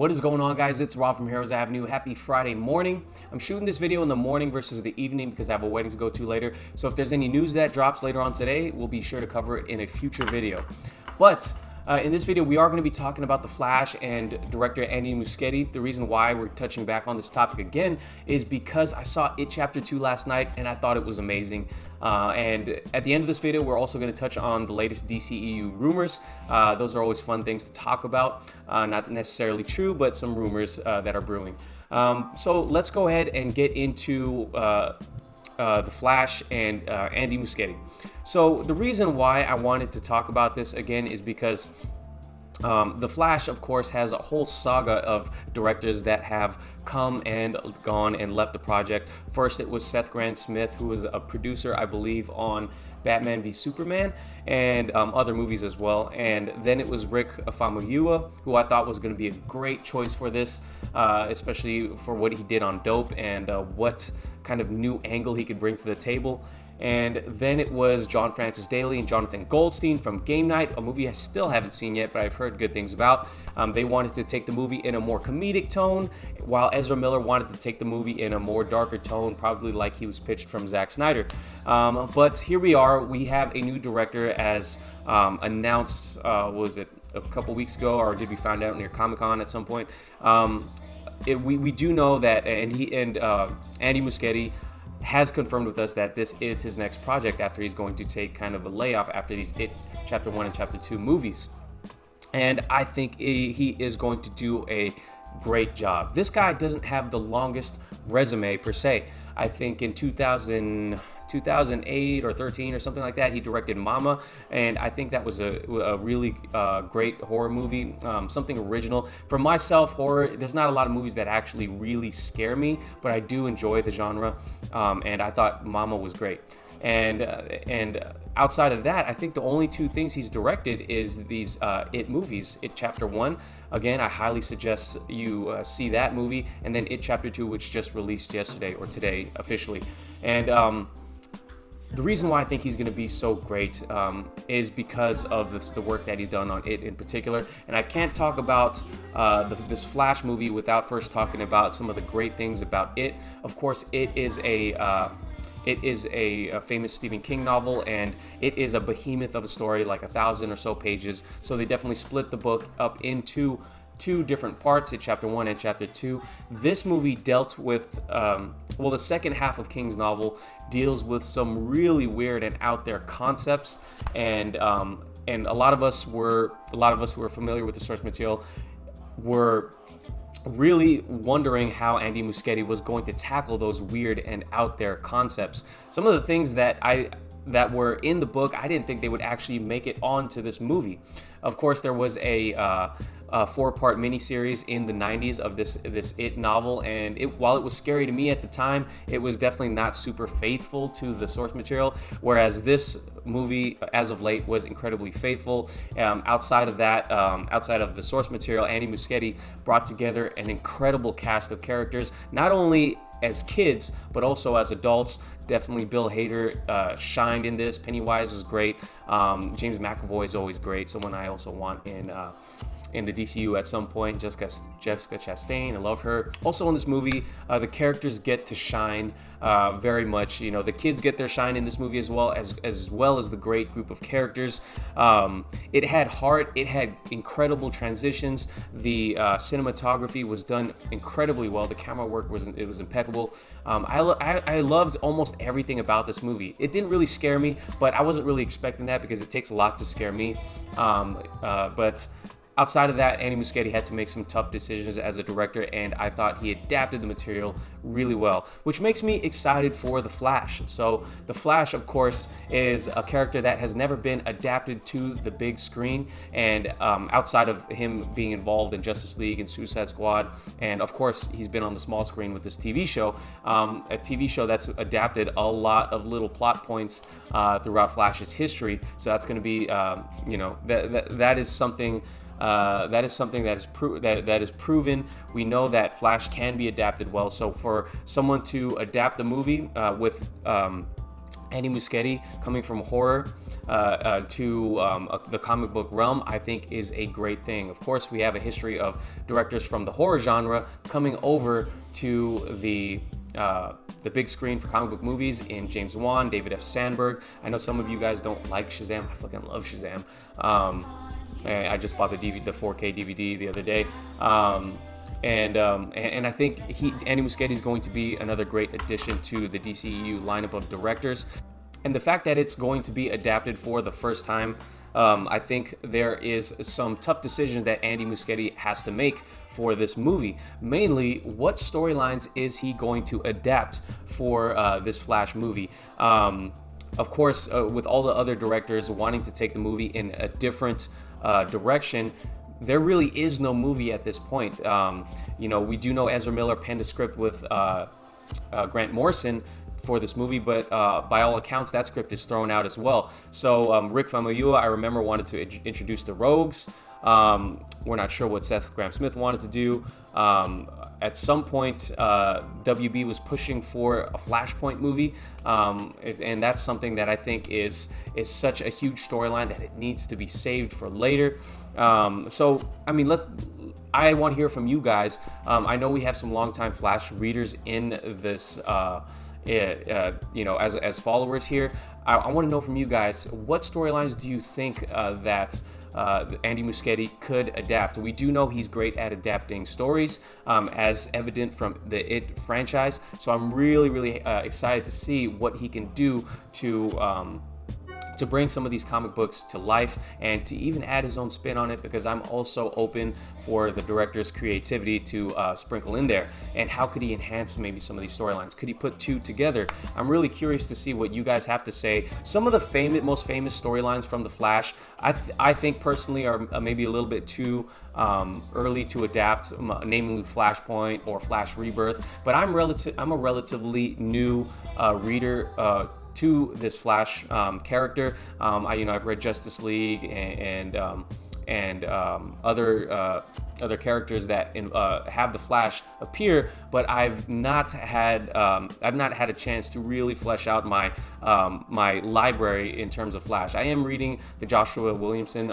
What is going on, guys? It's Rob from Heroes Avenue. Happy Friday morning. I'm shooting this video in the morning versus the evening because I have a wedding to go to later. So if there's any news that drops later on today, we'll be sure to cover it in a future video. But in this video, we are going to be talking about The Flash and director Andy Muschietti. The reason why we're touching back on this topic again is because I saw It Chapter 2 last night and I thought it was amazing. And at the end of this video, we're also going to touch on the latest DCEU rumors. Those are always fun things to talk about. Not necessarily true, but some rumors that are brewing. So let's go ahead and get into The Flash and Andy Muschietti. So the reason why I wanted to talk about this again is because The Flash, of course, has a whole saga of directors that have come and gone and left the project. First, it was Seth Grant-Smith, who was a producer, I believe, on Batman v Superman and other movies as well. And then it was Rick Famuyiwa, who I thought was going to be a great choice for this, especially for what he did on Dope and what kind of new angle he could bring to the table. And then it was John Francis Daley and Jonathan Goldstein from Game Night, a movie I still haven't seen yet, but I've heard good things about. They wanted to take the movie in a more comedic tone, while Ezra Miller wanted to take the movie in a more darker tone, probably like he was pitched from Zack Snyder. But here we are. We have a new director as announced, was it a couple weeks ago, or did we find out near Comic-Con at some point? We do know that, and Andy Muschietti has confirmed with us that this is his next project after he's going to take kind of a layoff after these It Chapter 1 and Chapter 2 movies. And I think he is going to do a great job. This guy doesn't have the longest resume per se. I think in 2008 or 13 or something like that, he directed Mama, and I think that was a really great horror movie, something original. For myself, horror, there's not a lot of movies that actually really scare me, but I do enjoy the genre, and I thought Mama was great. And outside of that, I think the only two things he's directed is these It movies. It Chapter 1, again, I highly suggest you see that movie, and then It Chapter 2, which just released yesterday or today officially. And the reason why I think he's going to be so great is because of the work that he's done on It in particular. And I can't talk about this Flash movie without first talking about some of the great things about It. Of course, It is a famous Stephen King novel, and it is a behemoth of a story, like 1,000 or so pages. So they definitely split the book up into two different parts, It Chapter 1 and Chapter 2. This movie dealt with, the second half of King's novel deals with some really weird and out there concepts, and a lot of us who are familiar with the source material were really wondering how Andy Muschietti was going to tackle those weird and out there concepts. Some of the things that were in the book, I didn't think they would actually make it onto this movie. Of course, there was a 4-part miniseries in the 90s of this It novel, and while it was scary to me at the time, it was definitely not super faithful to the source material, whereas this movie, as of late, was incredibly faithful. Outside of that, outside of the source material, Andy Muschietti brought together an incredible cast of characters, not only as kids, but also as adults. Definitely Bill Hader shined in this. Pennywise was great. James McAvoy is always great, someone I also want in the DCU at some point. Jessica Chastain, I love her. Also in this movie, the characters get to shine very much. You know, the kids get their shine in this movie as well as the great group of characters. It had heart. It had incredible transitions. The cinematography was done incredibly well. The camera work was impeccable. I loved almost everything about this movie. It didn't really scare me, but I wasn't really expecting that because it takes a lot to scare me. But outside of that, Andy Muschietti had to make some tough decisions as a director, and I thought he adapted the material really well, which makes me excited for The Flash. So The Flash, of course, is a character that has never been adapted to the big screen, and outside of him being involved in Justice League and Suicide Squad, and of course he's been on the small screen with this TV show, a TV show that's adapted a lot of little plot points throughout Flash's history. So that's going to be, that is something. That is something that is proven. We know that Flash can be adapted well. So for someone to adapt the movie with Andy Muschietti coming from horror, the comic book realm, I think is a great thing. Of course, we have a history of directors from the horror genre coming over to the big screen for comic book movies in James Wan, David F. Sandberg. I know some of you guys don't like Shazam. I fucking love Shazam. And I just bought the 4K DVD the other day. And I think Andy Muschietti is going to be another great addition to the DCEU lineup of directors. And the fact that it's going to be adapted for the first time, I think there is some tough decisions that Andy Muschietti has to make for this movie. Mainly, what storylines is he going to adapt for this Flash movie? Of course, with all the other directors wanting to take the movie in a different direction, there really is no movie at this point. We do know Ezra Miller penned a script with Grant Morrison for this movie, but by all accounts, that script is thrown out as well. So Rick Famuyiwa, I remember, wanted to introduce the Rogues. We're not sure what Seth Grahame-Smith wanted to do. At some point, WB was pushing for a Flashpoint movie, and that's something that I think is such a huge storyline that it needs to be saved for later. So, I mean, I want to hear from you guys. I know we have some longtime Flash readers in this, as followers here. I want to know from you guys, what storylines do you think that Andy Muschietti could adapt? We do know he's great at adapting stories, as evident from the It franchise. So I'm really excited to see what he can do to bring some of these comic books to life and to even add his own spin on it, because I'm also open for the director's creativity to sprinkle in there. And how could he enhance maybe some of these storylines? Could he put two together? I'm really curious to see what you guys have to say. Some of the most famous storylines from The Flash, I think personally are maybe a little bit too early to adapt, namely Flashpoint or Flash Rebirth. But I'm a relatively new reader to this Flash character. I've read Justice League and other characters that have the Flash appear, but I've not had a chance to really flesh out my library in terms of Flash. I am reading the Joshua Williamson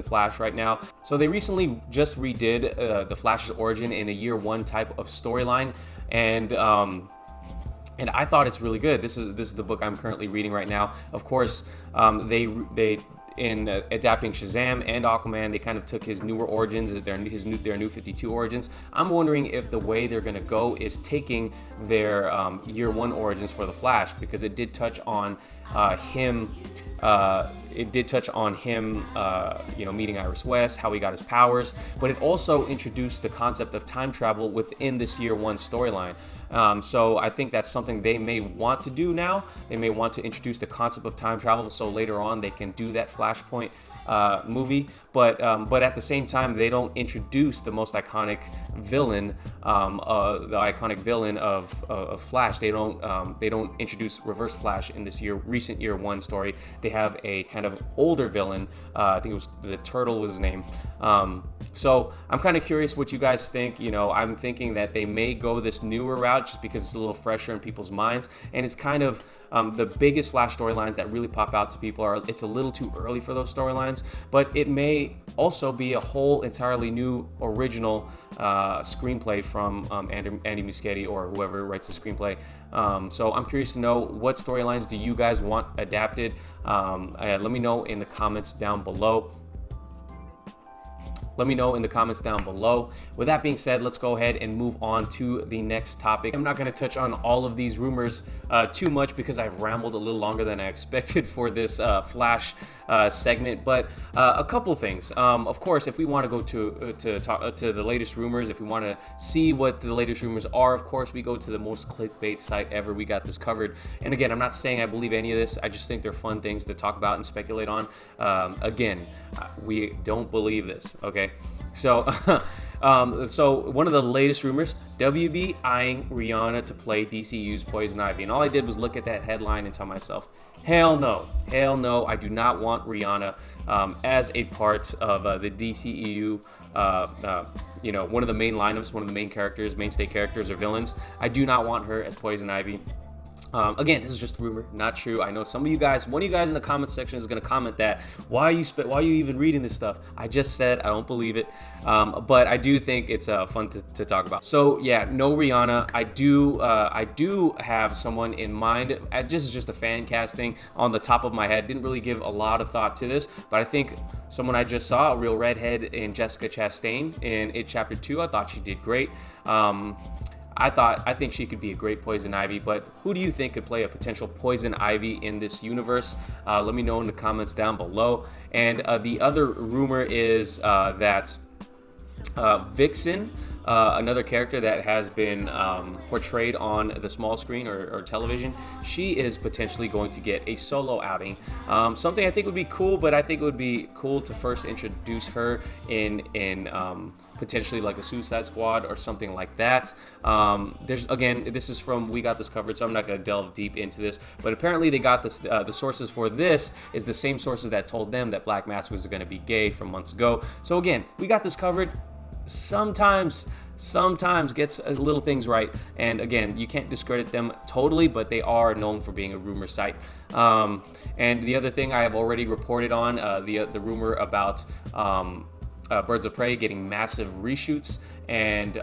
Flash right now. So they recently just redid the Flash's origin in a year one type of storyline, and I thought it's really good. This is the book I'm currently reading right now. Of course, they in adapting Shazam and Aquaman, they kind of took his newer origins, their new 52 origins. I'm wondering if the way they're going to go is taking their year one origins for the Flash, because it did touch on him. Meeting Iris West, how he got his powers, but it also introduced the concept of time travel within this year one storyline. So I think that's something they may want to do now. They may want to introduce the concept of time travel, so later on they can do that Flashpoint movie, but at the same time they don't introduce the most iconic villain, of Flash. They don't introduce Reverse Flash in this recent year one story. They have a kind of older villain. I think it was the Turtle was his name. So I'm kind of curious what you guys think. I'm thinking that they may go this newer route just because it's a little fresher in people's minds, and it's kind of the biggest Flash storylines that really pop out to people it's a little too early for those storylines, but it may also be a whole entirely new original screenplay from Andy Muschietti or whoever writes the screenplay. So I'm curious to know, what storylines do you guys want adapted? Let me know in the comments down below. Let me know in the comments down below. With that being said, let's go ahead and move on to the next topic. I'm not going to touch on all of these rumors too much because I've rambled a little longer than I expected for this Flash segment, but a couple things. Of course, if we want to go to the latest rumors, if we want to see what the latest rumors are, of course, we go to the most clickbait site ever. We got this covered. And again, I'm not saying I believe any of this. I just think they're fun things to talk about and speculate on. Again, we don't believe this, okay? So, so one of the latest rumors, WB eyeing Rihanna to play DCU's Poison Ivy. And all I did was look at that headline and tell myself, hell no, I do not want Rihanna as a part of the DCEU, one of the main lineups, one of the main characters, mainstay characters or villains. I do not want her as Poison Ivy. Again, this is just a rumor, not true. I know some of you guys, one of you guys in the comment section is going to comment that, why are you even reading this stuff? I just said I don't believe it, but I do think it's fun to talk about. So yeah, no Rihanna. I do have someone in mind. This is just a fan casting on the top of my head. Didn't really give a lot of thought to this, but I think someone I just saw, a real redhead, in Jessica Chastain in It Chapter 2. I thought she did great. I think she could be a great Poison Ivy, but who do you think could play a potential Poison Ivy in this universe? Let me know in the comments down below. And the other rumor is that Vixen, another character that has been portrayed on the small screen or television, she is potentially going to get a solo outing. Something I think would be cool, but I think it would be cool to first introduce her in potentially like a Suicide Squad or something like that. This is from We Got This Covered, so I'm not going to delve deep into this, but apparently they got this, the sources for this is the same sources that told them that Black Mask was going to be gay from months ago. So again, We Got This Covered sometimes gets little things right, and again, you can't discredit them totally, but they are known for being a rumor site. And the other thing I have already reported on, the rumor about Birds of Prey getting massive reshoots, and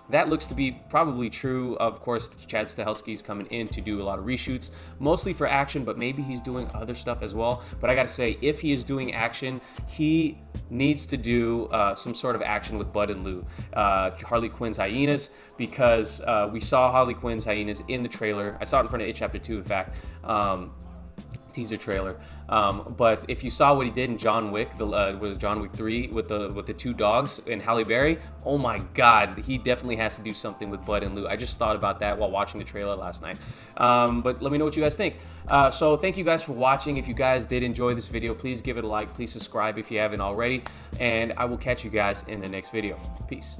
that looks to be probably true. Of course, Chad Stahelski's coming in to do a lot of reshoots, mostly for action, but maybe he's doing other stuff as well. But I gotta say, if he is doing action, he needs to do some sort of action with Bud and Lou, Harley Quinn's hyenas, because we saw Harley Quinn's hyenas in the trailer. I saw it in front of It Chapter 2, in fact. Teaser trailer, but if you saw what he did in John Wick, was John Wick 3 with the two dogs and Halle Berry, oh my God, he definitely has to do something with Bud and Lou. I just thought about that while watching the trailer last night. But let me know what you guys think. So thank you guys for watching. If you guys did enjoy this video, please give it a like, please subscribe if you haven't already, and I will catch you guys in the next video. Peace.